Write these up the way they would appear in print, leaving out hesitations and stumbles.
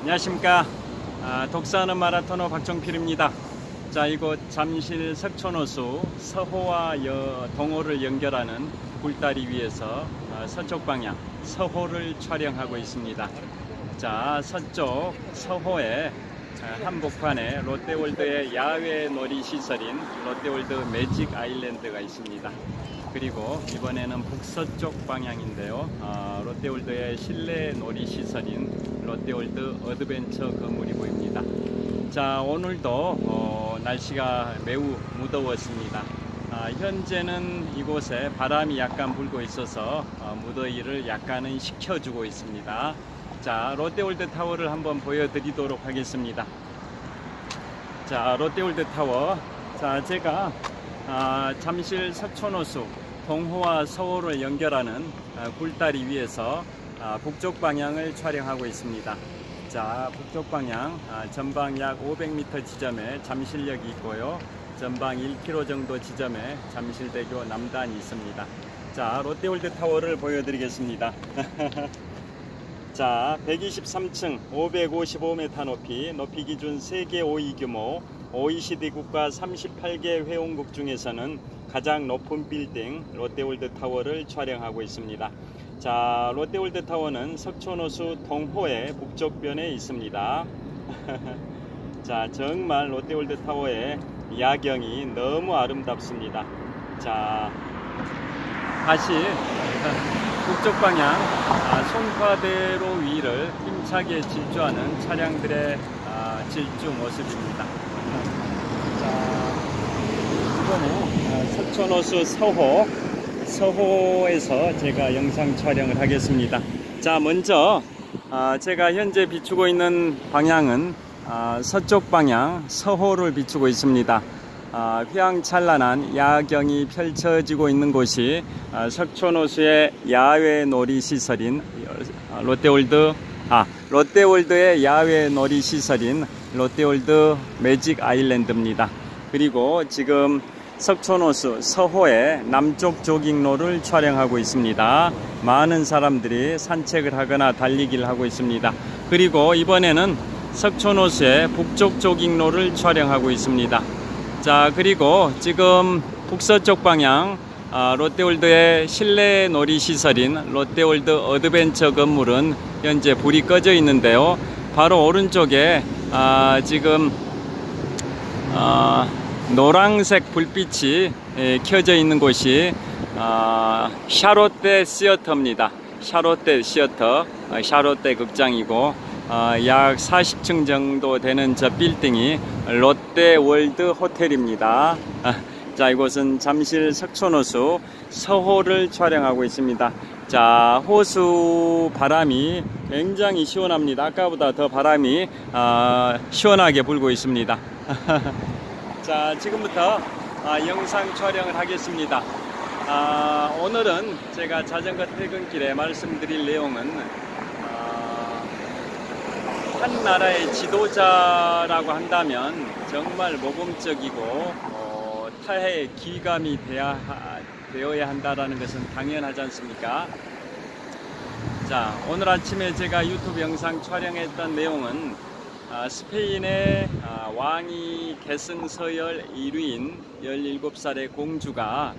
안녕하십니까. 독서하는 마라토너 박종필입니다. 자, 이곳 잠실 석촌호수 서호와 동호를 연결하는 굴다리 위에서 서쪽 방향 서호를 촬영하고 있습니다. 자, 서쪽 서호에 한복판에 롯데월드의 야외 놀이시설인 롯데월드 매직 아일랜드가 있습니다. 그리고 이번에는 북서쪽 방향인데요, 롯데월드의 실내 놀이시설인 롯데월드 어드벤처 건물이 보입니다. 자, 오늘도 날씨가 매우 무더웠습니다. 현재는 이곳에 바람이 약간 불고 있어서 무더위를 약간은 식혀주고 있습니다. 자, 롯데월드 타워를 한번 보여드리도록 하겠습니다. 자, 롯데월드 타워. 자, 제가 잠실 석촌호수 동호와 서호를 연결하는 굴다리 위에서 북쪽 방향을 촬영하고 있습니다. 자, 북쪽 방향 전방 약 500m 지점에 잠실역이 있고요, 전방 1km 정도 지점에 잠실대교 남단이 있습니다. 자, 롯데월드 타워를 보여드리겠습니다. 자, 123층 555m 높이 기준 세계 5위 규모 OECD 국가 38개 회원국 중에서는 가장 높은 빌딩 롯데월드 타워를 촬영하고 있습니다. 자, 롯데월드 타워는 석촌호수 동호의 북쪽변에 있습니다. 자, 정말 롯데월드 타워의 야경이 너무 아름답습니다. 자, 다시 북쪽 방향 송파대로 위를 힘차게 질주하는 차량들의 질주 모습입니다. 자, 이번에 석촌호수 서호에서 제가 영상 촬영을 하겠습니다. 자, 먼저 제가 현재 비추고 있는 방향은 서쪽 방향 서호를 비추고 있습니다. 휘황찬란한 야경이 펼쳐지고 있는 곳이 석촌호수의 야외 놀이시설인 롯데월드의 야외 놀이시설인 롯데월드 매직 아일랜드입니다. 그리고 지금 석촌호수 서호의 남쪽 조깅로를 촬영하고 있습니다. 많은 사람들이 산책을 하거나 달리기를 하고 있습니다. 그리고 이번에는 석촌호수의 북쪽 조깅로를 촬영하고 있습니다. 자, 그리고 지금 북서쪽 방향 롯데월드의 실내 놀이시설인 롯데월드 어드벤처 건물은 현재 불이 꺼져 있는데요, 바로 오른쪽에 지금 노란색 불빛이 켜져 있는 곳이 샤롯데 시어터입니다. 샤롯데 시어터, 샤롯데 극장이고, 약 40층 정도 되는 저 빌딩이 롯데월드 호텔입니다. 자, 이곳은 잠실 석촌호수 서호를 촬영하고 있습니다. 자, 호수 바람이 굉장히 시원합니다. 아까보다 더 바람이 시원하게 불고 있습니다. 자, 지금부터 영상 촬영을 하겠습니다. 오늘은 제가 자전거 퇴근길에 말씀드릴 내용은 한 나라의 지도자라고 한다면 정말 모범적이고 타해의 기감이 되어야 한다는 것은 당연하지 않습니까? 자, 오늘 아침에 제가 유튜브 영상 촬영했던 내용은 스페인의 왕위 계승서열 1위인 17살의 공주가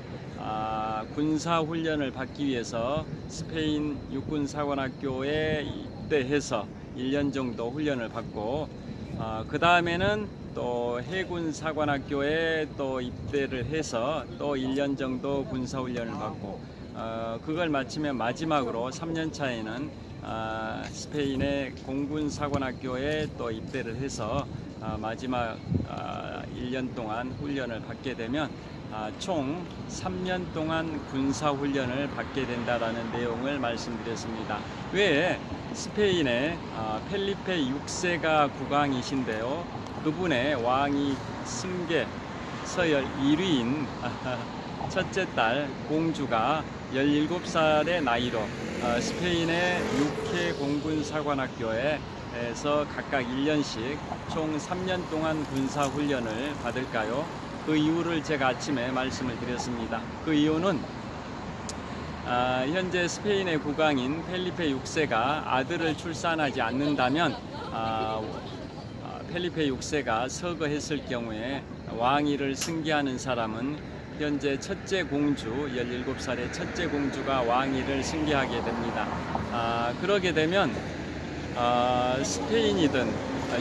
군사훈련을 받기 위해서 스페인 육군사관학교에 입대해서 1년 정도 훈련을 받고, 그 다음에는 또 해군사관학교에 또 입대를 해서 또 1년 정도 군사훈련을 받고, 그걸 마치면 마지막으로 3년 차에는 스페인의 공군사관학교에 또 입대를 해서 마지막 1년 동안 훈련을 받게 되면 총 3년 동안 군사훈련을 받게 된다라는 내용을 말씀드렸습니다. 왜 스페인의 펠리페 6세가 국왕이신데요, 그분의 왕위 승계 서열 1위인 첫째 딸 공주가 17살의 나이로 스페인의 6회 공군사관학교에서 각각 1년씩 총 3년 동안 군사훈련을 받을까요? 그 이유를 제가 아침에 말씀을 드렸습니다. 그 이유는 현재 스페인의 국왕인 펠리페 6세가 아들을 출산하지 않는다면 펠리페 6세가 서거했을 경우에 왕위를 승계하는 사람은 현재 첫째 공주, 17살의 첫째 공주가 왕위를 승계하게 됩니다. 그러게 되면 스페인이든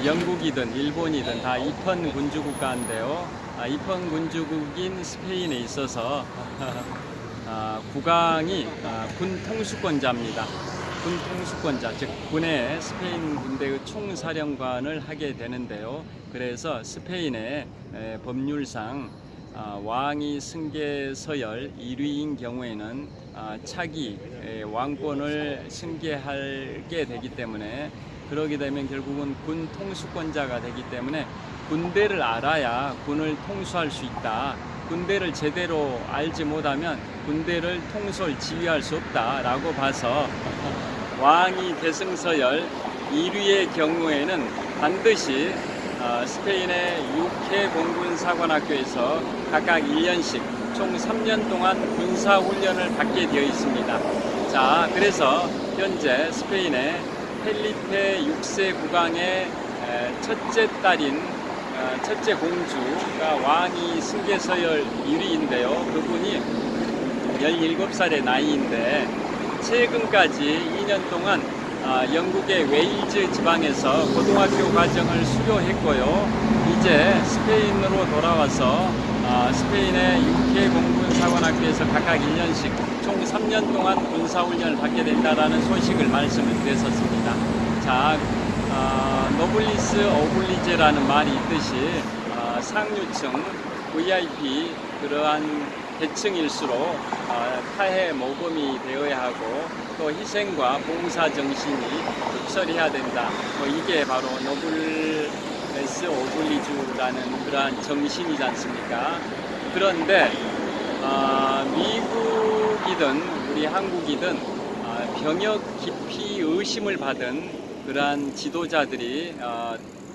영국이든 일본이든 다 입헌 군주 국가인데요. 입헌 군주국인 스페인에 있어서 국왕이 군 통수권자입니다. 군 통수권자, 즉 군의 스페인 군대의 총사령관을 하게 되는데요. 그래서 스페인의 법률상 왕위 승계 서열 1위인 경우에는 차기 왕권을 승계하게 되기 때문에, 그러게 되면 결국은 군 통수권자가 되기 때문에 군대를 알아야 군을 통수할 수 있다. 군대를 제대로 알지 못하면 군대를 통솔 지휘할 수 없다라고 봐서 왕위 대승서열 1위의 경우에는 반드시 스페인의 6회 공군사관학교에서 각각 1년씩 총 3년 동안 군사훈련을 받게 되어 있습니다. 자, 그래서 현재 스페인의 펠리페 6세 국왕의 첫째 딸인 첫째 공주가 왕위 승계서열 1위인데요. 그분이 17살의 나이인데 최근까지 2년 동안 영국의 웨일즈 지방에서 고등학교 과정을 수료했고요. 이제 스페인으로 돌아와서 스페인의 6회 공군사관학교에서 각각 1년씩 총 3년 동안 군사훈련을 받게 된다는 소식을 말씀을 드렸었습니다. 자, 노블리스 오블리제라는 말이 있듯이 상류층 VIP 그러한 계층일수록 타해 모범이 되어야 하고 또 희생과 봉사 정신이 흡설해야 된다. 이게 바로 노블레스 오블리주라는 그러한 정신이지 않습니까? 그런데 미국이든 우리 한국이든 병역 기피 의심을 받은 그러한 지도자들이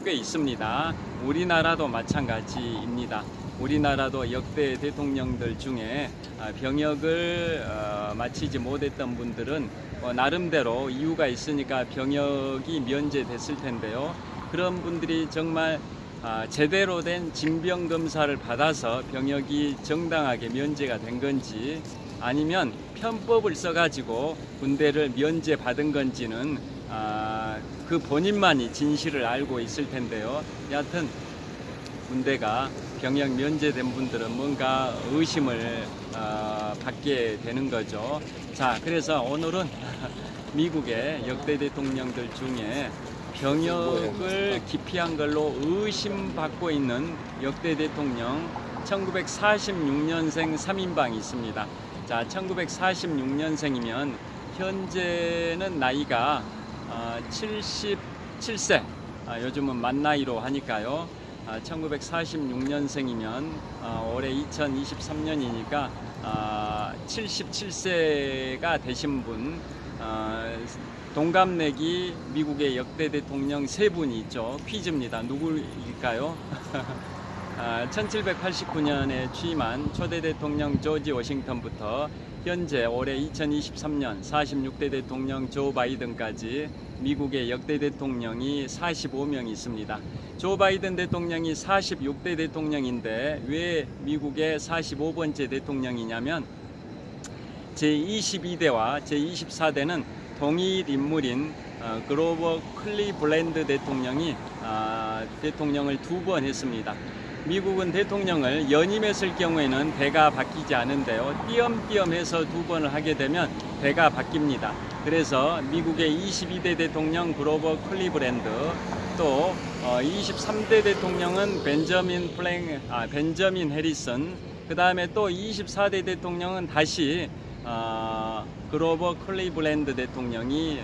꽤 있습니다. 우리나라도 마찬가지입니다. 우리나라도 역대 대통령들 중에 병역을 마치지 못했던 분들은 나름대로 이유가 있으니까 병역이 면제됐을 텐데요. 그런 분들이 정말 제대로 된 징병검사를 받아서 병역이 정당하게 면제가 된 건지, 아니면 편법을 써가지고 군대를 면제받은 건지는 그 본인만이 진실을 알고 있을 텐데요. 여하튼 군대가 병역 면제된 분들은 뭔가 의심을 받게 되는 거죠. 자, 그래서 오늘은 미국의 역대 대통령들 중에 병역을 기피한 걸로 의심받고 있는 역대 대통령 1946년생 3인방이 있습니다. 자, 1946년생이면 현재는 나이가 77세, 요즘은 만 나이로 하니까요. 1946년생이면 올해 2023년이니까 77세가 되신 분, 동갑내기 미국의 역대 대통령 세 분이 있죠. 퀴즈입니다. 누구일까요? 1789년에 취임한 초대 대통령 조지 워싱턴부터 현재 올해 2023년 46대 대통령 조 바이든까지 미국의 역대 대통령이 45명 있습니다. 조 바이든 대통령이 46대 대통령인데 왜 미국의 45번째 대통령이냐면 제22대와 제24대는 동일 인물인 그로버 클리블랜드 대통령이 대통령을 2번 했습니다. 미국은 대통령을 연임했을 경우에는 대가 바뀌지 않은데요. 띄엄띄엄해서 2번을 하게 되면 대가 바뀝니다. 그래서 미국의 22대 대통령 그로버 클리블랜드, 또 23대 대통령은 벤저민 해리슨, 그 다음에 또 24대 대통령은 다시 그로버 클리블랜드 대통령이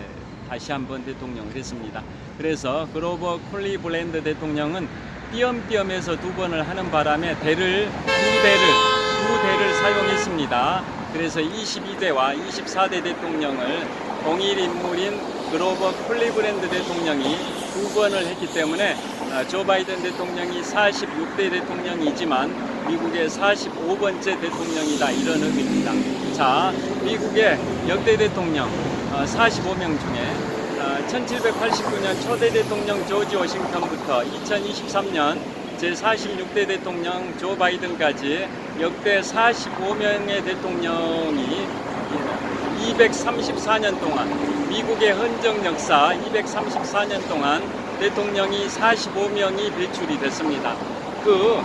다시 한번 대통령을 했습니다. 그래서 그로버 클리블랜드 대통령은 띄엄띄엄해서 2번을 하는 바람에 두 대를 사용했습니다. 그래서 22대와 24대 대통령을 동일 인물인 그로버 클리블랜드 대통령이 2번을 했기 때문에 조 바이든 대통령이 46대 대통령이지만 미국의 45번째 대통령이다, 이런 의미입니다. 자, 미국의 역대 대통령 45명 중에 1789년 초대 대통령 조지 워싱턴부터 2023년 제46대 대통령 조 바이든까지 역대 45명의 대통령이 234년 동안, 미국의 헌정 역사 234년 동안 대통령이 45명이 배출이 됐습니다. 그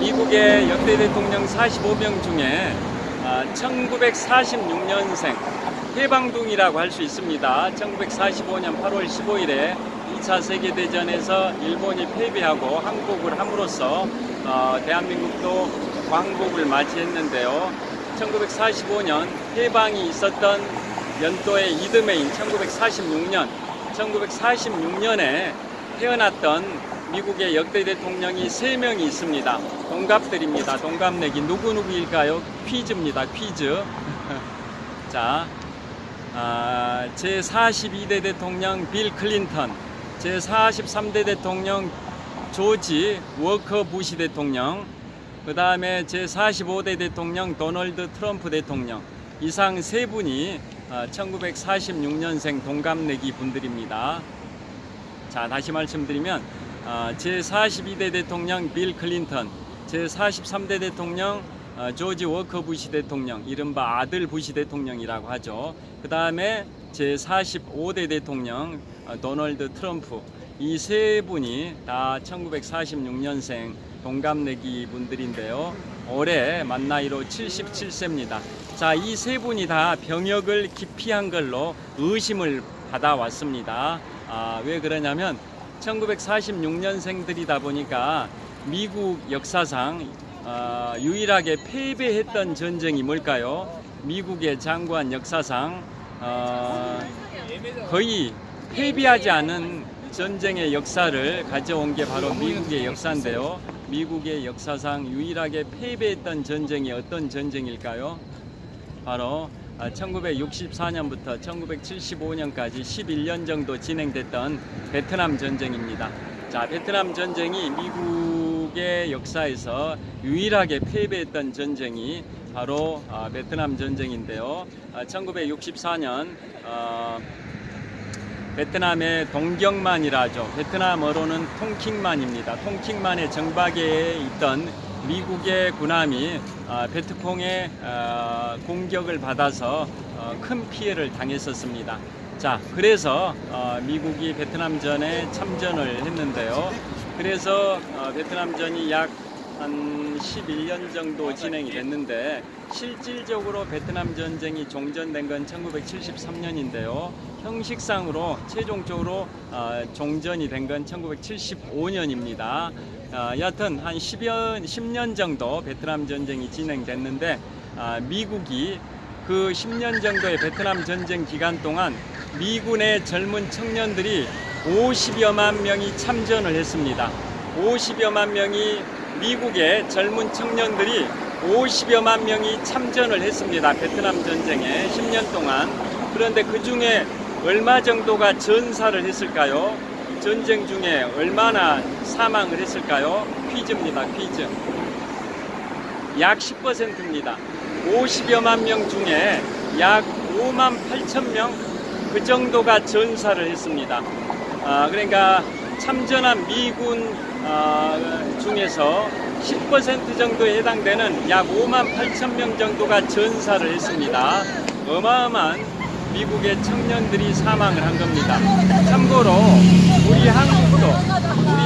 미국의 역대 대통령 45명 중에 1946년생 해방둥이라고 할 수 있습니다. 1945년 8월 15일에 2차 세계대전에서 일본이 패배하고 항복을 함으로써 대한민국도 광복을 맞이했는데요. 1945년 해방이 있었던 연도의 이듬해인 1946년에 태어났던 미국의 역대 대통령이 3명이 있습니다. 동갑들입니다. 동갑내기 누구일까요? 퀴즈입니다. 퀴즈. 자, 제42대 대통령 빌 클린턴, 제43대 대통령 조지 워커 부시 대통령, 그 다음에 제45대 대통령 도널드 트럼프 대통령, 이상 3분이 1946년생 동갑내기 분들입니다. 자, 다시 말씀드리면 제42대 대통령 빌 클린턴, 제43대 대통령 조지 워커 부시 대통령, 이른바 아들 부시 대통령이라고 하죠. 그 다음에 제45대 대통령 도널드 트럼프, 이 3분이 다 1946년생 동갑내기 분들인데요. 올해 만 나이로 77세입니다. 자, 이 3분이 다 병역을 기피한 걸로 의심을 받아왔습니다. 왜 그러냐면 1946년생들이다 보니까 미국 역사상 유일하게 패배했던 전쟁이 뭘까요? 미국의 장관 역사상 거의 패배하지 않은 전쟁의 역사를 가져온 게 바로 미국의 역사인데요. 미국의 역사상 유일하게 패배했던 전쟁이 어떤 전쟁일까요? 바로 1964년부터 1975년까지 11년 정도 진행됐던 베트남 전쟁입니다. 자, 베트남 전쟁이 미국의 역사에서 유일하게 패배했던 전쟁이 바로 베트남 전쟁인데요. 1964년 베트남의 동경만이라 하죠. 베트남어로는 통킹만입니다. 통킹만의 정박에 있던 미국의 군함이 베트콩의 공격을 받아서 큰 피해를 당했었습니다. 자, 그래서 미국이 베트남전에 참전을 했는데요. 그래서 베트남전이 약 한 11년 정도 진행이 됐는데 실질적으로 베트남 전쟁이 종전된 건 1973년인데요. 형식상으로 최종적으로 종전이 된 건 1975년입니다. 여하튼 한 10년 정도 베트남 전쟁이 진행됐는데 미국이 그 10년 정도의 베트남 전쟁 기간 동안 미군의 젊은 청년들이 50여만 명이 참전을 했습니다. 50여만 명이, 미국의 젊은 청년들이 50여만 명이 참전을 했습니다. 베트남 전쟁에 10년 동안. 그런데 그 중에 얼마 정도가 전사를 했을까요? 전쟁 중에 얼마나 사망을 했을까요? 퀴즈입니다. 퀴즈. 약 10%입니다. 50여만 명 중에 약 5만 8천 명, 그 정도가 전사를 했습니다. 그러니까 참전한 미군 중에서 10% 정도에 해당되는 약 5만 8천 명 정도가 전사를 했습니다. 어마어마한 미국의 청년들이 사망을 한 겁니다. 참고로 우리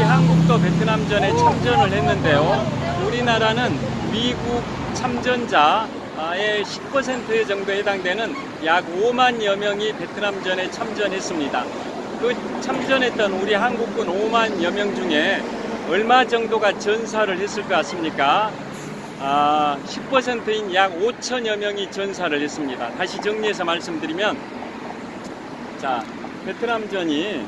한국도 베트남전에 참전을 했는데요. 우리나라는 미국 참전자의 10% 정도에 해당되는 약 5만여 명이 베트남전에 참전했습니다. 그 참전했던 우리 한국군 5만여 명 중에 얼마 정도가 전사를 했을 것 같습니까? 10%인 약 5천여 명이 전사를 했습니다. 다시 정리해서 말씀드리면, 자, 베트남전이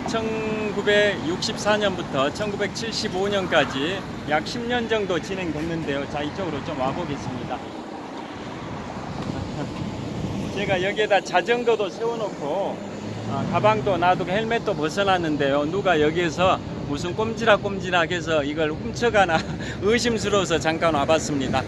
1964년부터 1975년까지 약 10년 정도 진행됐는데요. 자, 이쪽으로 좀 와보겠습니다. 제가 여기에다 자전거도 세워놓고 가방도 놔두고 헬멧도 벗어났는데요. 누가 여기에서 무슨 꼼지락꼼지락해서 이걸 훔쳐가나 의심스러워서 잠깐 와봤습니다.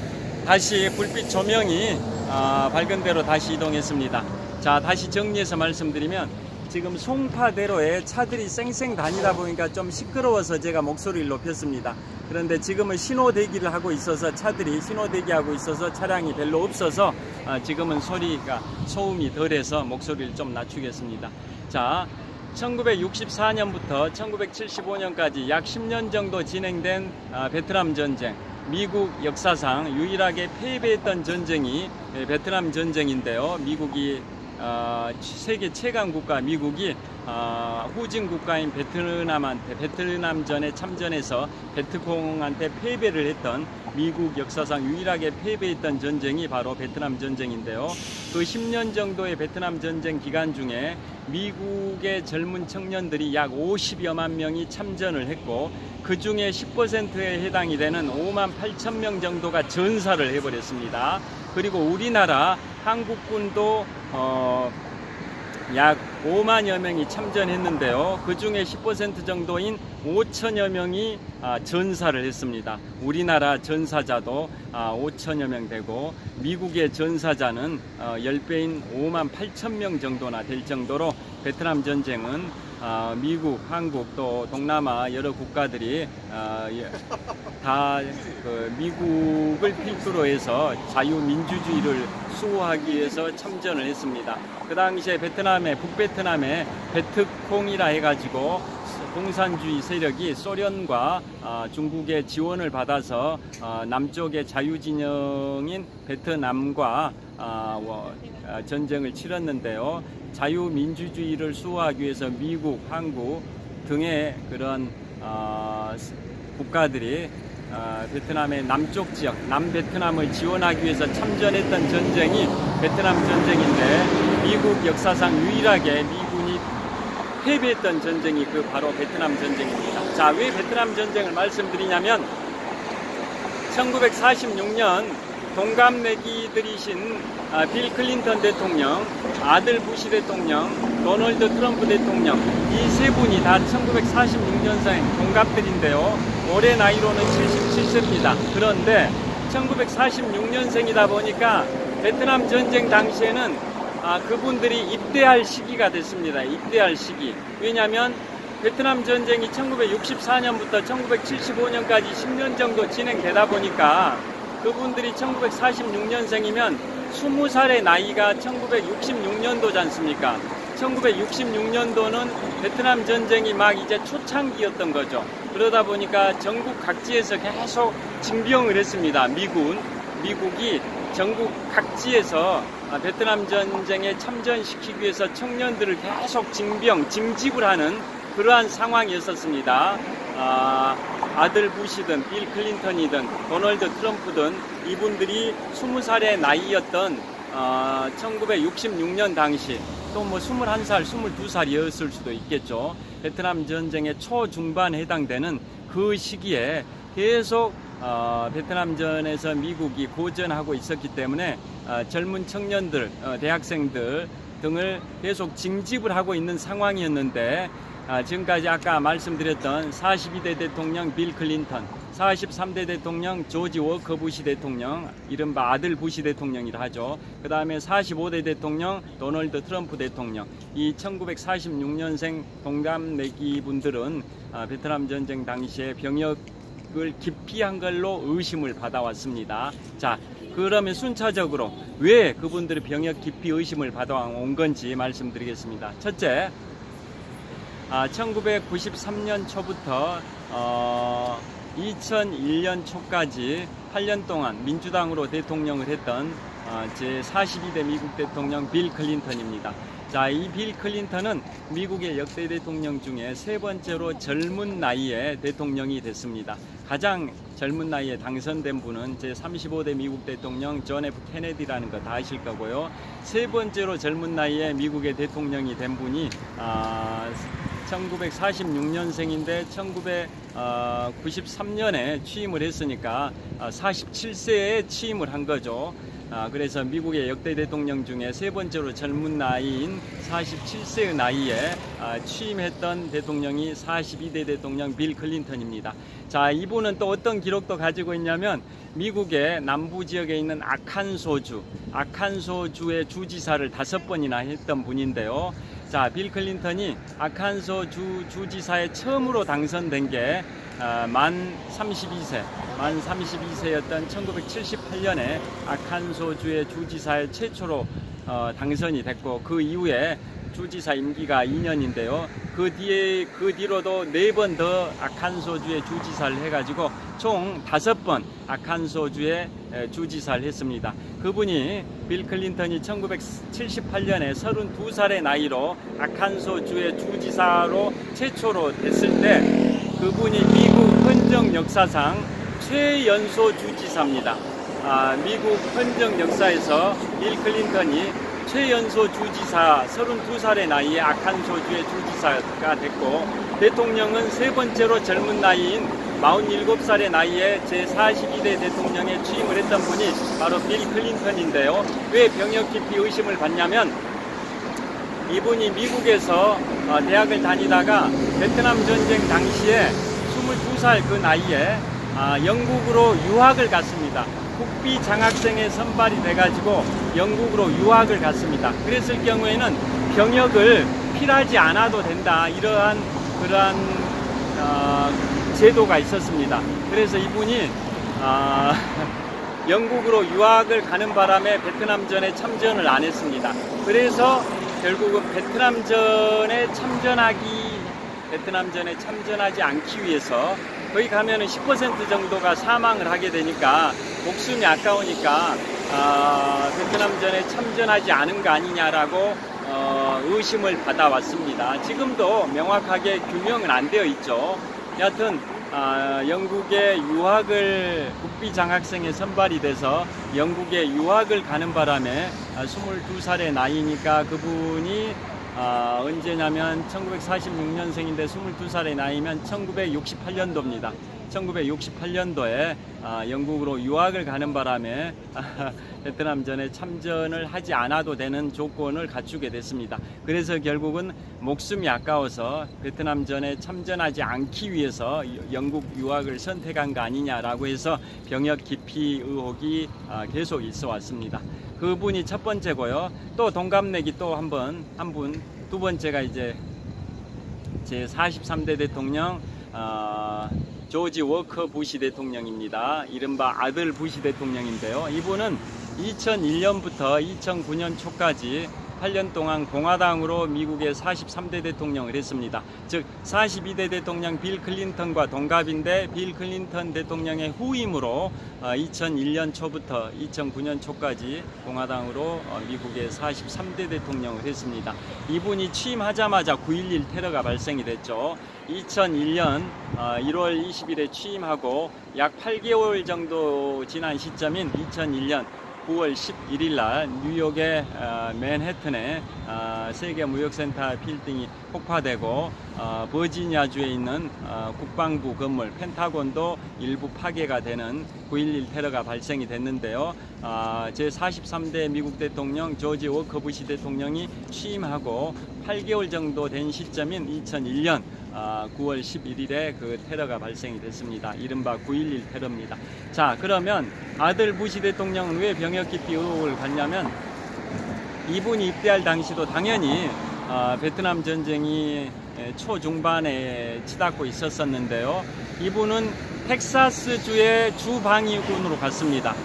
다시 불빛 조명이 밝은 대로 다시 이동했습니다. 자, 다시 정리해서 말씀드리면 지금 송파대로에 차들이 쌩쌩 다니다 보니까 좀 시끄러워서 제가 목소리를 높였습니다. 그런데 지금은 신호 대기를 하고 있어서 차들이 신호 대기하고 있어서 차량이 별로 없어서 지금은 소음이 덜해서 목소리를 좀 낮추겠습니다. 자, 1964년부터 1975년까지 약 10년 정도 진행된 베트남 전쟁, 미국 역사상 유일하게 패배했던 전쟁이 베트남 전쟁인데요. 미국이 세계 최강 국가 미국이 후진 국가인 베트남전에 참전해서 베트콩한테 패배를 했던 미국 역사상 유일하게 패배했던 전쟁이 바로 베트남 전쟁인데요. 그 10년 정도의 베트남 전쟁 기간 중에 미국의 젊은 청년들이 약 50여만 명이 참전을 했고 그 중에 10%에 해당이 되는 5만 8천 명 정도가 전사를 해버렸습니다. 그리고 우리나라 한국군도 약 5만여 명이 참전했는데요. 그 중에 10% 정도인 5천여 명이 전사를 했습니다. 우리나라 전사자도 5천여 명 되고 미국의 전사자는 10배인 5만 8천 명 정도나 될 정도로 베트남 전쟁은 미국, 한국 또 동남아 여러 국가들이 다 미국을 필두로 해서 자유민주주의를 수호하기 위해서 참전을 했습니다. 그 당시에 북베트남에 베트콩이라 해가지고 공산주의 세력이 소련과 중국의 지원을 받아서 남쪽의 자유진영인 베트남과 전쟁을 치렀는데요. 자유민주주의를 수호하기 위해서 미국, 한국 등의 그런 국가들이 베트남의 남쪽 지역, 남베트남을 지원하기 위해서 참전했던 전쟁이 베트남 전쟁인데 미국 역사상 유일하게 미군이 패배했던 전쟁이 바로 베트남 전쟁입니다. 자, 왜 베트남 전쟁을 말씀드리냐면 1946년 동갑내기들이신 빌 클린턴 대통령, 아들 부시 대통령, 도널드 트럼프 대통령 이 세 분이 다 1946년생 동갑들인데요. 올해 나이로는 77세입니다. 그런데 1946년생이다 보니까 베트남 전쟁 당시에는 그분들이 입대할 시기가 됐습니다. 입대할 시기. 왜냐하면 베트남 전쟁이 1964년부터 1975년까지 10년 정도 진행되다 보니까 그분들이 1946년생이면 20살의 나이가 1966년도지 않습니까? 1966년도는 베트남 전쟁이 막 이제 초창기였던 거죠. 그러다 보니까 전국 각지에서 계속 징병을 했습니다. 미국이 전국 각지에서 베트남 전쟁에 참전시키기 위해서 청년들을 계속 징집을 하는 그러한 상황이었었습니다. 아들 부시든 빌 클린턴이든 도널드 트럼프든 이분들이 20살의 나이였던 1966년 당시 또 뭐 21살, 22살이었을 수도 있겠죠. 베트남 전쟁의 초중반에 해당되는 그 시기에 계속 베트남전에서 미국이 고전하고 있었기 때문에 젊은 청년들, 대학생들 등을 계속 징집을 하고 있는 상황이었는데 지금까지 아까 말씀드렸던 42대 대통령 빌 클린턴, 43대 대통령 조지 워커 부시 대통령, 이른바 아들 부시 대통령이라 하죠. 그 다음에 45대 대통령 도널드 트럼프 대통령, 이 1946년생 동갑내기 분들은 베트남 전쟁 당시에 병역을 기피한 걸로 의심을 받아왔습니다. 자, 그러면 순차적으로 왜 그분들이 병역 기피 의심을 받아온 건지 말씀드리겠습니다. 첫째, 1993년 초부터 2001년 초까지 8년 동안 민주당으로 대통령을 했던 제42대 미국 대통령 빌 클린턴입니다. 자, 이 빌 클린턴은 미국의 역대 대통령 중에 세 번째로 젊은 나이에 대통령이 됐습니다. 가장 젊은 나이에 당선된 분은 제35대 미국 대통령 존 F 케네디라는 거 다 아실 거고요. 세 번째로 젊은 나이에 미국의 대통령이 된 분이 1946년생인데 1993년에 취임을 했으니까 47세에 취임을 한 거죠. 그래서 미국의 역대 대통령 중에 세 번째로 젊은 나이인 47세의 나이에 취임했던 대통령이 42대 대통령 빌 클린턴입니다. 자, 이분은 또 어떤 기록도 가지고 있냐면 미국의 남부 지역에 있는 아칸소주의 주지사를 5번이나 했던 분인데요. 자, 빌 클린턴이 아칸소 주지사에 처음으로 당선된 게 만 32세였던 1978년에 아칸소주의 주지사에 최초로 당선이 됐고, 그 이후에 주지사 임기가 2년인데요. 그 뒤로도 4번 더 아칸소주의 주지사를 해가지고 총 5번 아칸소주의 주지사를 했습니다. 그분이 빌 클린턴이 1978년에 32살의 나이로 아칸소주의 주지사로 최초로 됐을 때 그분이 미국 헌정 역사상 최연소 주지사입니다. 미국 헌정 역사에서 빌 클린턴이 최연소 주지사 32살의 나이에 아칸소주의 주지사가 됐고, 대통령은 세 번째로 젊은 나이인 47살의 나이에 제42대 대통령에 취임을 했던 분이 바로 빌 클린턴인데요. 왜 병역 기피 의심을 받냐면 이분이 미국에서 대학을 다니다가 베트남 전쟁 당시에 22살 그 나이에 영국으로 유학을 갔습니다. 국비 장학생에 선발이 돼가지고 영국으로 유학을 갔습니다. 그랬을 경우에는 병역을 필요하지 않아도 된다, 이러한 그러한 제도가 있었습니다. 그래서 이분이 영국으로 유학을 가는 바람에 베트남전에 참전을 안 했습니다. 그래서 결국은 베트남전에 참전하지 않기 위해서 거기 가면은 10% 정도가 사망을 하게 되니까 목숨이 아까우니까 베트남전에 참전하지 않은 거 아니냐라고 의심을 받아왔습니다. 지금도 명확하게 규명은 안 되어 있죠. 여하튼 영국의 유학을 국비 장학생에 선발이 돼서 영국에 유학을 가는 바람에 22살의 나이니까 그분이 언제냐면 1946년생인데 22살의 나이면 1968년도입니다. 1968년도에 영국으로 유학을 가는 바람에 베트남전에 참전을 하지 않아도 되는 조건을 갖추게 됐습니다. 그래서 결국은 목숨이 아까워서 베트남전에 참전하지 않기 위해서 영국 유학을 선택한 거 아니냐라고 해서 병역 기피 의혹이 계속 있어 왔습니다. 그분이 첫 번째고요. 또 동갑내기 또 한 분, 두 번째가 이제 제 43대 대통령 조지 워커 부시 대통령입니다. 이른바 아들 부시 대통령인데요. 이분은 2001년부터 2009년 초까지 8년 동안 공화당으로 미국의 43대 대통령을 했습니다. 즉 42대 대통령 빌 클린턴과 동갑인데 빌 클린턴 대통령의 후임으로 2001년 초부터 2009년 초까지 공화당으로 미국의 43대 대통령을 했습니다. 이분이 취임하자마자 9.11 테러가 발생이 됐죠. 2001년 1월 20일에 취임하고 약 8개월 정도 지난 시점인 2001년 9월 11일 날 뉴욕의 맨해튼에 세계무역센터 빌딩이 폭파되고 버지니아주에 있는 국방부 건물 펜타곤도 일부 파괴가 되는 9.11 테러가 발생이 됐는데요. 제43대 미국 대통령 조지 워커 부시 대통령이 취임하고 8개월 정도 된 시점인 2001년 9월 11일에 그 테러가 발생이 됐습니다. 이른바 9.11 테러입니다. 자, 그러면 아들 부시 대통령은 왜 병역 기피 의혹을 받냐면 이분이 입대할 당시도 당연히 베트남 전쟁이 초중반에 치닫고 있었었는데요. 이분은 텍사스주의 주방위군으로 갔습니다.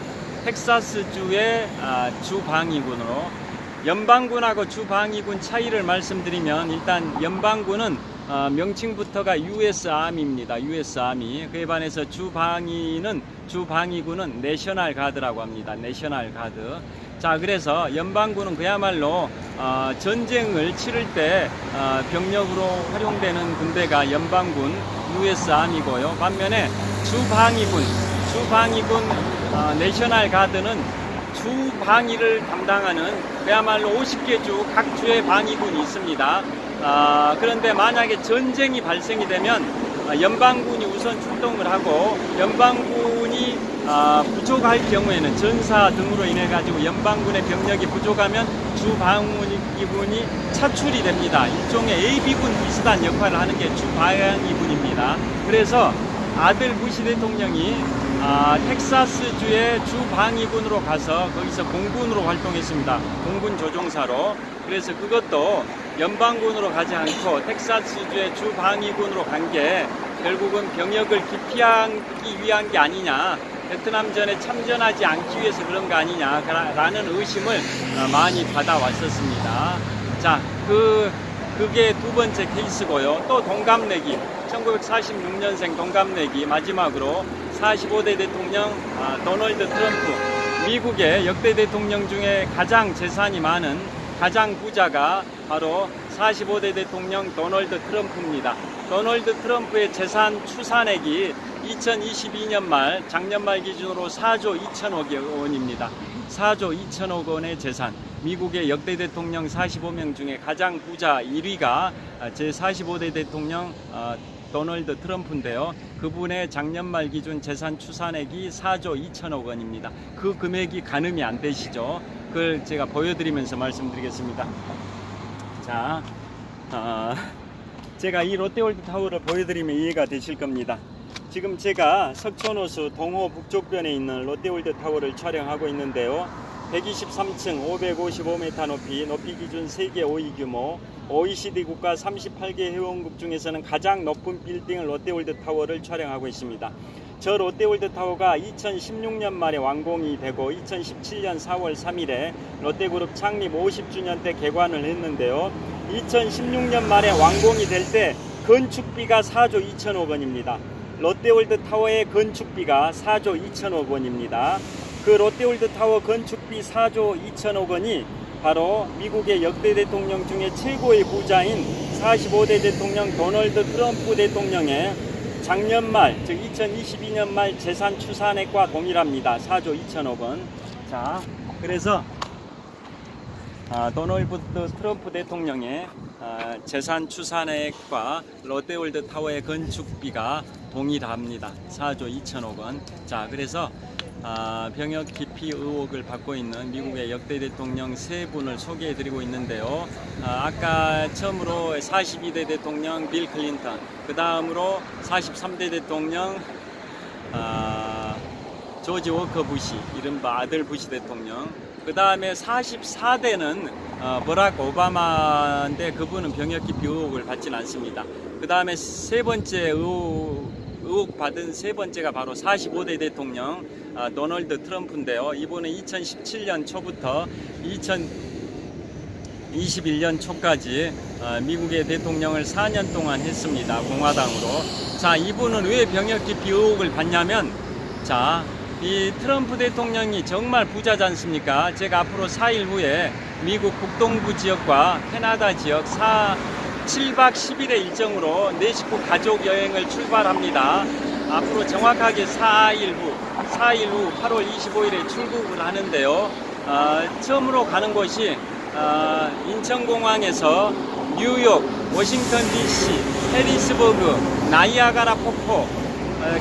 텍사스주의 주방위군으로. 연방군하고 주방위군 차이를 말씀드리면 일단 연방군은 명칭부터가 US 아미입니다. US 아미. 그에 반해서 주방위군은 내셔널 가드라고 합니다. 내셔널 가드. 자, 그래서 연방군은 그야말로 전쟁을 치를 때 병력으로 활용되는 군대가 연방군 US 아미고요. 반면에 주방위군 내셔널 가드는 주 방위를 담당하는 그야말로 50개 주 각 주의 방위군이 있습니다. 그런데 만약에 전쟁이 발생이 되면 연방군이 우선 출동을 하고 연방군이 부족할 경우에는 전사 등으로 인해 가지고 연방군의 병력이 부족하면 주방위군이 차출이 됩니다. 일종의 예비군 비슷한 역할을 하는 게 주방위군입니다. 그래서 아들 부시 대통령이 텍사스주의 주방위군으로 가서 거기서 공군으로 활동했습니다. 공군 조종사로. 그래서 그것도 연방군으로 가지 않고 텍사스주의 주방위군으로 간 게 결국은 병역을 기피하기 위한 게 아니냐, 베트남전에 참전하지 않기 위해서 그런 거 아니냐라는 의심을 많이 받아왔었습니다. 자, 그게 두 번째 케이스고요. 또 동갑내기, 1946년생 동갑내기, 마지막으로 45대 대통령 도널드 트럼프, 미국의 역대 대통령 중에 가장 재산이 많은 가장 부자가 바로 45대 대통령 도널드 트럼프입니다. 도널드 트럼프의 재산 추산액이 2022년 말, 작년 말 기준으로 4조 2천억 원입니다. 4조 2천억 원의 재산. 미국의 역대 대통령 45명 중에 가장 부자 1위가 제45대 대통령 도널드 트럼프인데요. 그분의 작년 말 기준 재산 추산액이 4조 2천억 원입니다. 그 금액이 가늠이 안 되시죠? 그걸 제가 보여드리면서 말씀드리겠습니다. 자, 제가 이 롯데월드 타워를 보여드리면 이해가 되실 겁니다. 지금 제가 석촌호수 동호 북쪽변에 있는 롯데월드 타워를 촬영하고 있는데요. 123층 555m 높이 기준 세계 5위 규모, OECD 국가 38개 회원국 중에서는 가장 높은 빌딩을 롯데월드 타워를 촬영하고 있습니다. 저 롯데월드 타워가 2016년 말에 완공이 되고 2017년 4월 3일에 롯데그룹 창립 50주년 때 개관을 했는데요. 2016년 말에 완공이 될 때 건축비가 4조 2천억 원입니다. 롯데월드 타워의 건축비가 4조 2천억 원입니다. 그 롯데월드 타워 건축비 4조 2천억 원이 바로 미국의 역대 대통령 중에 최고의 부자인 45대 대통령 도널드 트럼프 대통령의 작년 말, 즉 2022년 말 재산 추산액과 동일합니다. 4조 2천억 원. 자, 그래서 도널드 트럼프 대통령의 재산 추산액과 롯데월드 타워의 건축비가 동일합니다. 4조 2천억 원. 자, 그래서 병역 기피 의혹을 받고 있는 미국의 역대 대통령 세 분을 소개해드리고 있는데요. 아까 처음으로 42대 대통령 빌 클린턴, 그 다음으로 43대 대통령 조지 워커 부시, 이른바 아들 부시 대통령, 그 다음에 44대는 버락 오바마인데 그분은 병역 기피 의혹을 받지는 않습니다. 그 다음에 세 번째 의혹 받은 세 번째가 바로 45대 대통령 도널드 트럼프인데요. 이분은 2017년 초부터 2021년 초까지 미국의 대통령을 4년 동안 했습니다. 공화당으로. 자, 이분은 왜 병역 기피 의혹을 받냐면, 자, 이 트럼프 대통령이 정말 부자지 않습니까? 제가 앞으로 4일 후에 미국 북동부 지역과 캐나다 지역 7박 10일의 일정으로 내 식구 가족 여행을 출발합니다. 앞으로 정확하게 4일 후 8월 25일에 출국을 하는데요. 처음으로 가는 곳이 인천공항에서 뉴욕, 워싱턴 DC, 해리스버그, 나이아가라 폭포,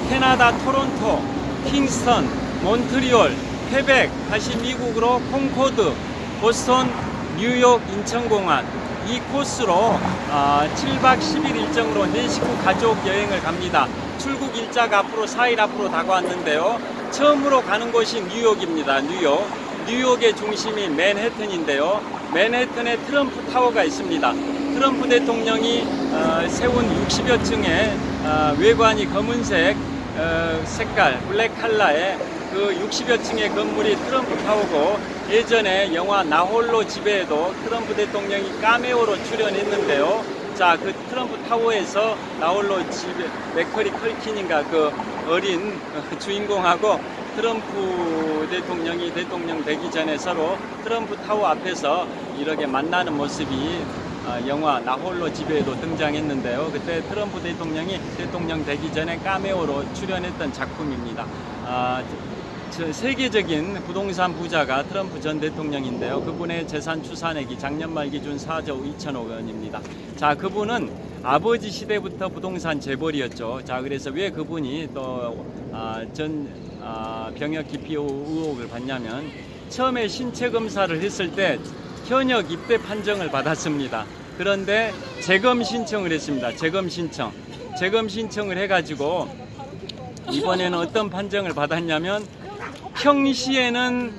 캐나다 토론토, 킹스턴, 몬트리올, 퀘벡, 다시 미국으로 콩코드, 보스턴, 뉴욕, 인천공항, 이 코스로 7박 10일 일정으로 내 식구 가족 여행을 갑니다. 출국 일자가 앞으로 4일 앞으로 다가왔는데요. 처음으로 가는 곳이 뉴욕입니다. 뉴욕의 중심이 맨해튼인데요. 맨해튼에 트럼프 타워가 있습니다. 트럼프 대통령이 세운 60여 층의 외관이 검은색 색깔 블랙 컬러의 그 60여 층의 건물이 트럼프 타워고, 예전에 영화 나홀로 집에도 트럼프 대통령이 카메오로 출연했는데요. 자, 그 트럼프 타워에서 나홀로 집에 맥커리 컬킨인가 그 어린 주인공하고 트럼프 대통령이 대통령 되기 전에 서로 트럼프 타워 앞에서 이렇게 만나는 모습이 영화 나홀로 집에도 등장했는데요. 그때 트럼프 대통령이 대통령 되기 전에 카메오로 출연했던 작품입니다. 세계적인 부동산 부자가 트럼프 전 대통령인데요. 그분의 재산 추산액이 작년 말 기준 4조 2천억 원입니다. 자, 그분은 아버지 시대부터 부동산 재벌이었죠. 자, 그래서 왜 그분이 또 병역 기피 의혹을 받냐면, 처음에 신체 검사를 했을 때 현역 입대 판정을 받았습니다. 그런데 재검 신청을 했습니다. 재검 신청을 해가지고 이번에는 어떤 판정을 받았냐면, 평시에는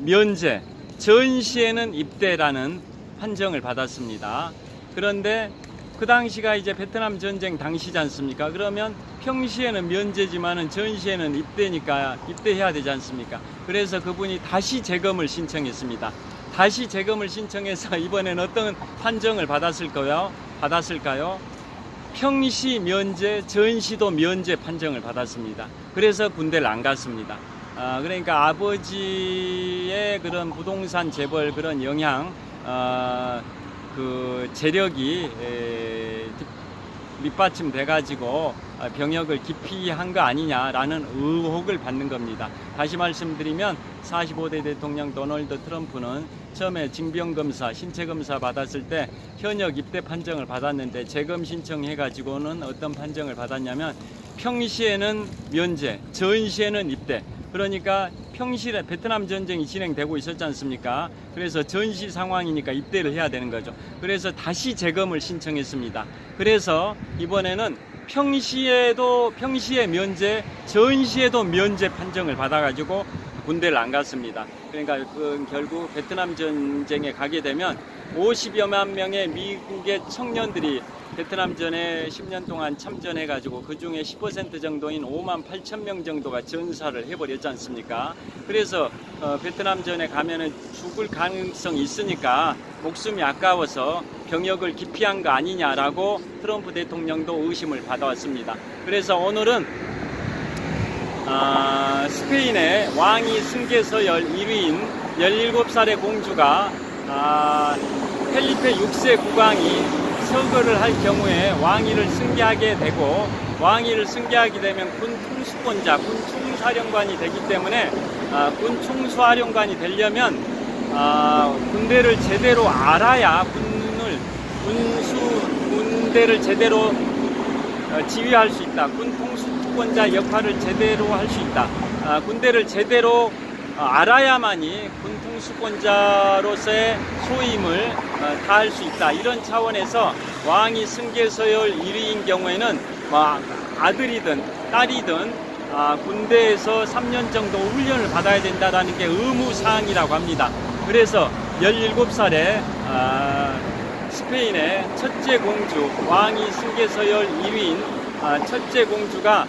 면제, 전시에는 입대라는 판정을 받았습니다. 그런데 그 당시가 이제 베트남 전쟁 당시지 않습니까? 그러면 평시에는 면제지만은 전시에는 입대니까 입대해야 되지 않습니까? 그래서 그분이 다시 재검을 신청했습니다. 다시 재검을 신청해서 이번에는 어떤 판정을 받았을까요? 평시 면제, 전시도 면제 판정을 받았습니다. 그래서 군대를 안 갔습니다. 그러니까 아버지의 그런 부동산 재벌 그런 영향, 그 재력이 밑받침돼 가지고 병역을 기피한 거 아니냐라는 의혹을 받는 겁니다. 다시 말씀드리면 45대 대통령 도널드 트럼프는 처음에 징병검사, 신체검사 받았을 때 현역 입대 판정을 받았는데, 재검 신청해 가지고는 어떤 판정을 받았냐면, 평시에는 면제, 전시에는 입대. 그러니까 평시에 베트남 전쟁이 진행되고 있었지 않습니까? 그래서 전시 상황이니까 입대를 해야 되는 거죠. 그래서 다시 재검을 신청했습니다. 그래서 이번에는 평시에 면제, 전시에도 면제 판정을 받아가지고 군대를 안 갔습니다. 그러니까 결국 베트남 전쟁에 가게 되면 50여만 명의 미국의 청년들이 베트남전에 10년 동안 참전해가지고 그 중에 10% 정도인 5만 8천 명 정도가 전사를 해버렸지 않습니까? 그래서 베트남전에 가면은 죽을 가능성이 있으니까 목숨이 아까워서 병역을 기피한 거 아니냐라고 트럼프 대통령도 의심을 받아왔습니다. 그래서 오늘은 스페인의 왕위 승계서열 1위인 17살의 공주가 펠리페 6세 국왕이 서거를 할 경우에 왕위를 승계하게 되고, 왕위를 승계하게 되면 군 통수권자, 군 총사령관이 되기 때문에 군 총사령관이 되려면 군대를 제대로 알아야 군대를 제대로 지휘할 수 있다. 군 통수권자 역할을 제대로 할 수 있다. 군대를 제대로 알아야만이 군 통수권자로서의 소임을 다할 수 있다. 이런 차원에서 왕위 승계서열 1위인 경우에는 아들이든 딸이든 군대에서 3년 정도 훈련을 받아야 된다는 게 의무사항이라고 합니다. 그래서 17살의 스페인의 첫째 공주, 왕위 승계서열 1위인 첫째 공주가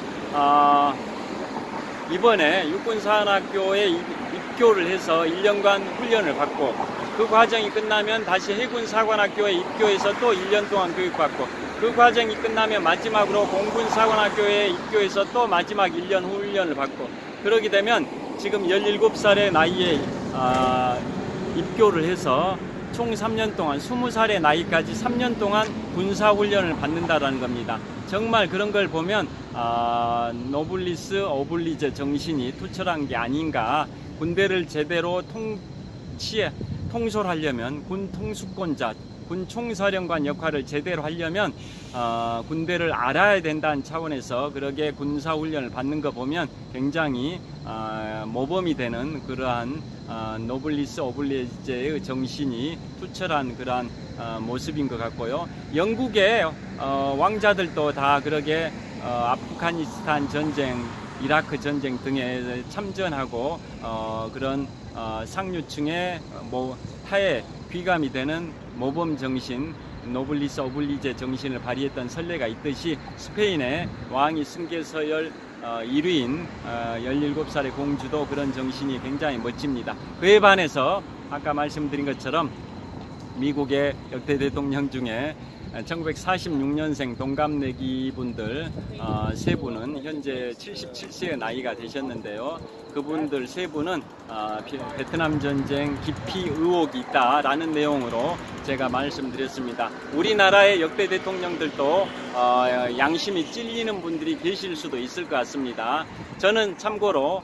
이번에 육군사관학교에 입교를 해서 1년간 훈련을 받고, 그 과정이 끝나면 다시 해군사관학교에 입교해서 또 1년 동안 교육받고, 그 과정이 끝나면 마지막으로 공군사관학교에 입교해서 또 마지막 1년 훈련을 받고, 그러게 되면 지금 17살의 나이에 입교를 해서 총 3년 동안 20살의 나이까지 3년 동안 군사훈련을 받는다라는 겁니다. 정말 그런 걸 보면 노블리스 오블리제 정신이 투철한 게 아닌가. 군대를 제대로 통솔하려면, 군 통수권자, 군 총사령관 역할을 제대로 하려면 군대를 알아야 된다는 차원에서 그렇게 군사훈련을 받는 거 보면 굉장히 모범이 되는 그러한 노블리스 오블리제의 정신이 투철한 그러한 모습인 것 같고요. 영국의 왕자들도 다 그렇게 아프가니스탄 전쟁, 이라크 전쟁 등에 참전하고 그런 상류층의 하에 귀감이 되는 모범 정신, 노블리스 오블리제 정신을 발휘했던 선례가 있듯이, 스페인의 왕위 승계서열 1위인 17살의 공주도 그런 정신이 굉장히 멋집니다. 그에 반해서 아까 말씀드린 것처럼 미국의 역대 대통령 중에 1946년생 동갑내기 분들 세 분은 현재 77세의 나이가 되셨는데요. 그분들 세 분은 베트남 전쟁 기피 의혹이 있다라는 내용으로 제가 말씀드렸습니다. 우리나라의 역대 대통령들도 양심이 찔리는 분들이 계실 수도 있을 것 같습니다. 저는 참고로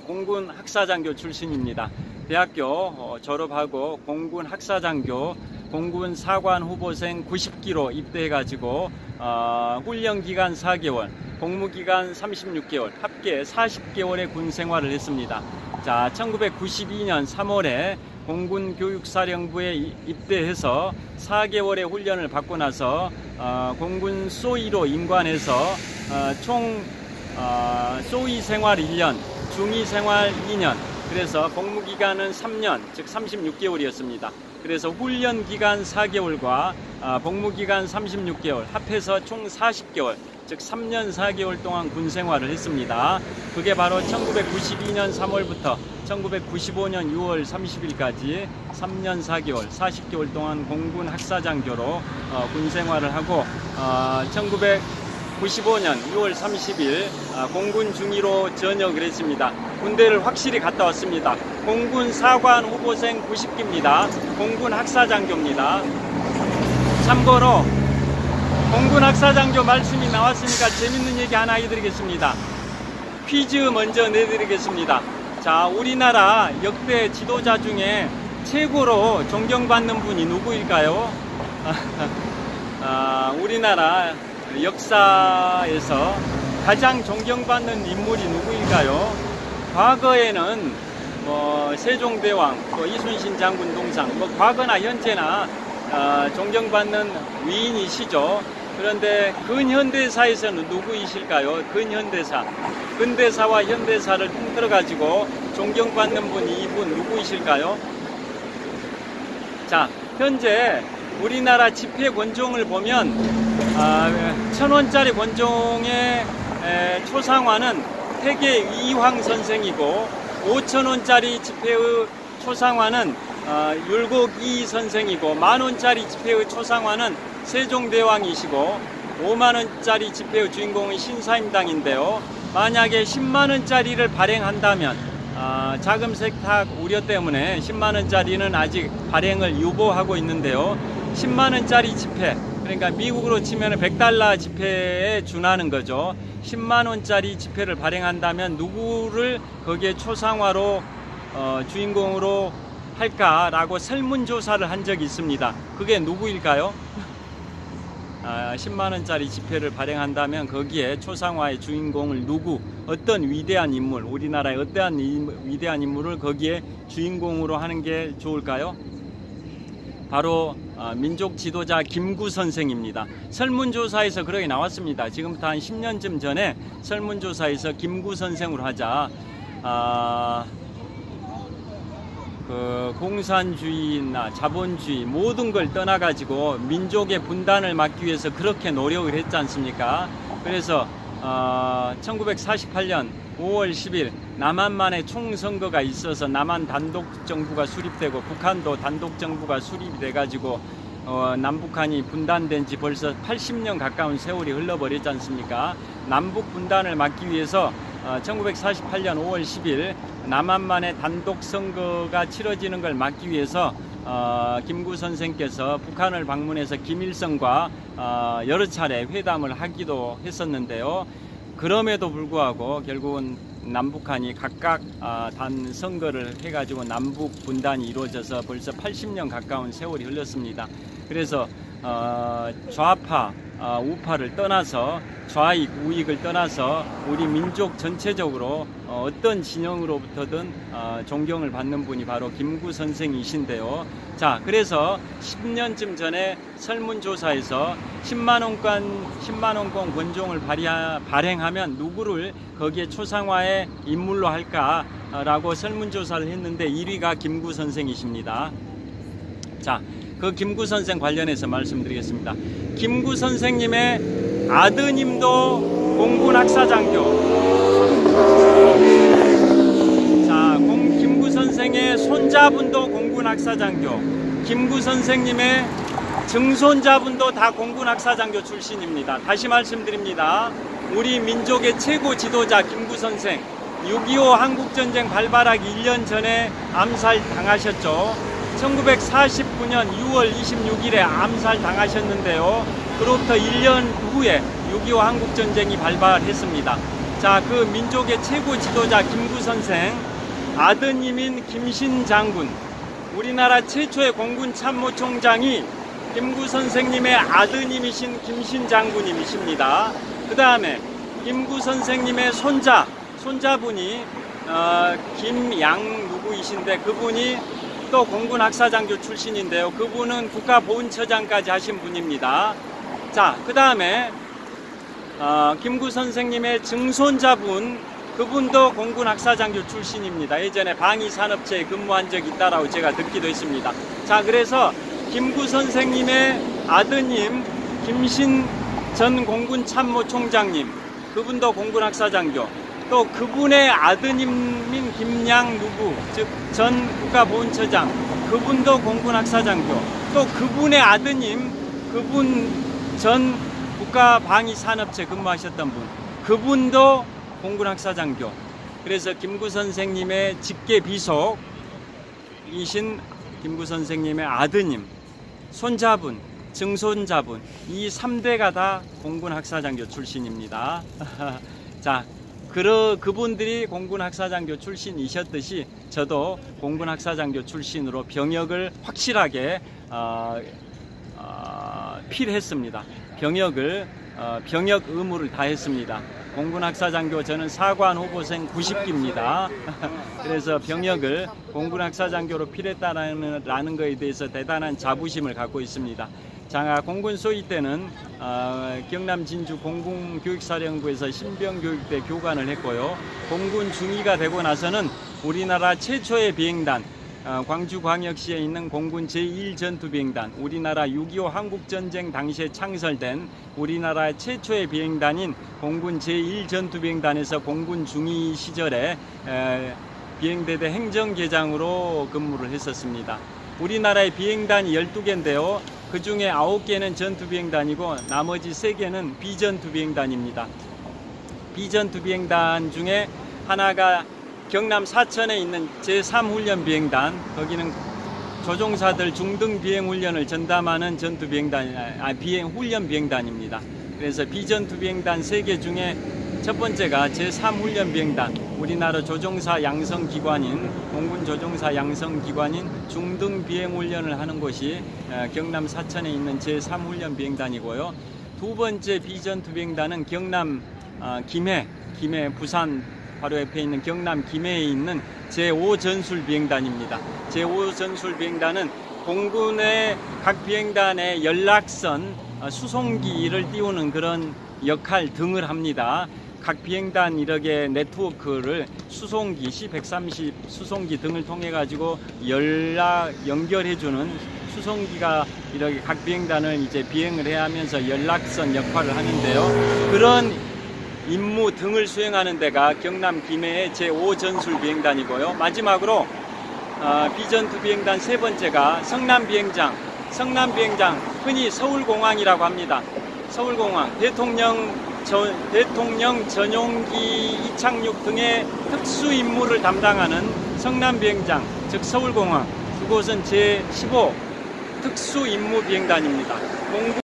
공군 학사장교 출신입니다. 대학교 졸업하고 공군 학사장교 공군 사관 후보생 90기로 입대해가지고 훈련기간 4개월, 복무기간 36개월, 합계 40개월의 군 생활을 했습니다. 자, 1992년 3월에 공군 교육사령부에 입대해서 4개월의 훈련을 받고 나서 공군 소위로 임관해서 총 소위 생활 1년, 중위 생활 2년, 그래서 복무기간은 3년, 즉 36개월이었습니다. 그래서 훈련기간 4개월과 복무기간 36개월 합해서 총 40개월, 즉 3년 4개월 동안 군 생활을 했습니다. 그게 바로 1992년 3월부터 1995년 6월 30일까지 3년 4개월, 40개월 동안 공군 학사장교로 군 생활을 하고 1995년 6월 30일 공군 중위로 전역을 했습니다. 군대를 확실히 갔다 왔습니다. 공군 사관 후보생 90기입니다. 공군 학사장교입니다. 참고로 공군 학사장교 말씀이 나왔으니까 재밌는 얘기 하나 해드리겠습니다. 퀴즈 먼저 내드리겠습니다. 자, 우리나라 역대 지도자 중에 최고로 존경받는 분이 누구일까요? 우리나라 역사에서 가장 존경받는 인물이 누구일까요? 과거에는 세종대왕, 이순신 장군 동상, 과거나 현재나 존경받는 위인이시죠. 그런데 근현대사에서는 누구이실까요? 근현대사. 근대사와 현대사를 통틀어 가지고 존경받는 분이 이분 누구이실까요? 자, 현재 우리나라 지폐 권종을 보면 1,000원짜리 권종의 초상화는 태계 이황 선생이고 5,000원짜리 지폐의 초상화는 율곡이 선생이고 10,000원짜리 지폐의 초상화는 세종대왕이시고 50,000원짜리 지폐의 주인공은 신사임당인데요. 만약에 10만원짜리를 발행한다면 자금 세탁 우려 때문에 10만원짜리는 아직 발행을 유보하고 있는데요. 10만원짜리 지폐, 그러니까 미국으로 치면 $100 지폐에 준하는 거죠. 10만원짜리 지폐를 발행한다면 누구를 거기에 초상화로 주인공으로 할까라고 설문조사를 한 적이 있습니다. 그게 누구일까요? 10만원짜리 지폐를 발행한다면 거기에 초상화의 주인공을 어떤 위대한 인물, 우리나라의 어떠한 위대한 인물을 거기에 주인공으로 하는 게 좋을까요? 바로 민족 지도자 김구 선생입니다. 설문조사에서 그렇게 나왔습니다. 지금부터 한 10년쯤 전에 설문조사에서 김구 선생으로 하자. 공산주의나 자본주의 모든 걸 떠나가지고 민족의 분단을 막기 위해서 그렇게 노력을 했지 않습니까? 그래서 1948년 5월 10일 남한만의 총선거가 있어서 남한 단독정부가 수립되고 북한도 단독정부가 수립이 돼가지고 남북한이 분단된 지 벌써 80년 가까운 세월이 흘러버렸지 않습니까? 남북 분단을 막기 위해서 1948년 5월 10일 남한만의 단독 선거가 치러지는 걸 막기 위해서 김구 선생께서 북한을 방문해서 김일성과 여러 차례 회담을 하기도 했었는데요. 그럼에도 불구하고 결국은 남북한이 각각 단 선거를 해가지고 남북 분단이 이루어져서 벌써 80년 가까운 세월이 흘렀습니다. 그래서 좌파, 우파를 떠나서 좌익, 우익을 떠나서 우리 민족 전체적으로 어떤 진영으로부터든 존경을 받는 분이 바로 김구 선생이신데요. 자, 그래서 10년쯤 전에 설문조사에서 10만원권 권종을 발행하면 누구를 거기에 초상화의 인물로 할까라고 설문조사를 했는데 1위가 김구 선생이십니다. 자, 그 김구 선생 관련해서 말씀드리겠습니다. 김구 선생님의 아드님도 공군 학사장교. 자, 김구 선생의 손자분도 공군 학사장교. 김구 선생님의 증손자분도 다 공군학사장교 출신입니다. 다시 말씀드립니다. 우리 민족의 최고 지도자 김구 선생 6.25 한국전쟁 발발하기 1년 전에 암살당하셨죠. 1949년 6월 26일에 암살당하셨는데요. 그로부터 1년 후에 6.25 한국전쟁이 발발했습니다. 자, 그 민족의 최고 지도자 김구 선생 아드님인 김신 장군, 우리나라 최초의 공군 참모총장이 김구 선생님의 아드님이신 김신 장군님이십니다. 그 다음에 김구 선생님의 손자분이 김양 누구이신데 그분이 또 공군학사장교 출신인데요. 그분은 국가보훈처장까지 하신 분입니다. 자, 그 다음에 김구 선생님의 증손자분, 그분도 공군학사장교 출신입니다. 예전에 방위산업체에 근무한 적이 있다라고 제가 듣기도 했습니다. 자, 그래서 김구 선생님의 아드님 김신 전 공군참모총장님, 그분도 공군학사장교, 또 그분의 아드님인 김양 누구, 즉 전 국가보훈처장, 그분도 공군학사장교, 또 그분의 아드님, 그분 전 국가방위산업체 근무하셨던 분, 그분도 공군학사장교. 그래서 김구 선생님의 직계 비속이신 김구 선생님의 아드님, 손자분, 증손자분, 이 3대가 다 공군학사장교 출신입니다. 자, 그분들이 공군학사장교 출신이셨듯이 저도 공군학사장교 출신으로 병역을 확실하게 필했습니다. 병역 의무를 다했습니다. 공군학사장교 저는 사관 후보생 90기입니다. 그래서 병역을 공군학사장교로 필했다라는 것에 대해서 대단한 자부심을 갖고 있습니다. 자, 공군 소위 때는 경남 진주 공군교육사령부에서 신병교육대 교관을 했고요. 공군 중위가 되고 나서는 우리나라 최초의 비행단, 광주광역시에 있는 공군 제1전투비행단, 우리나라 6.25 한국전쟁 당시에 창설된 우리나라 최초의 비행단인 공군 제1전투비행단에서 공군 중위 시절에 비행대대 행정계장으로 근무를 했었습니다. 우리나라의 비행단이 12개인데요. 그 중에 9개는 전투비행단이고 나머지 3개는 비전투비행단입니다. 비전투비행단 중에 하나가 경남 사천에 있는 제3훈련비행단, 거기는 조종사들 중등 비행훈련을 전담하는 훈련비행단입니다. 그래서 비전투비행단 3개 중에 첫 번째가 제3훈련비행단, 우리나라 조종사 양성기관인, 공군 조종사 양성기관인 중등 비행훈련을 하는 곳이 경남 사천에 있는 제3훈련비행단이고요. 두 번째 비전투비행단은 경남 김해, 부산 바로 옆에 있는 경남 김해에 있는 제5전술비행단입니다. 제5전술비행단은 공군의 각 비행단의 연락선, 수송기를 띄우는 그런 역할 등을 합니다. 각 비행단 이렇게 네트워크를 수송기, C-130 수송기 등을 통해 가지고 연결해주는 수송기가 이렇게 각 비행단을 이제 비행을 해야 하면서 연락선 역할을 하는데요. 그런 임무 등을 수행하는 데가 경남 김해의 제5전술비행단이고요. 마지막으로 비전투비행단 3번째가 성남비행장, 흔히 서울공항이라고 합니다. 서울공항, 대통령 전용기 이착륙 등의 특수 임무를 담당하는 성남비행장, 즉 서울공항, 그곳은 제15 특수임무비행단입니다.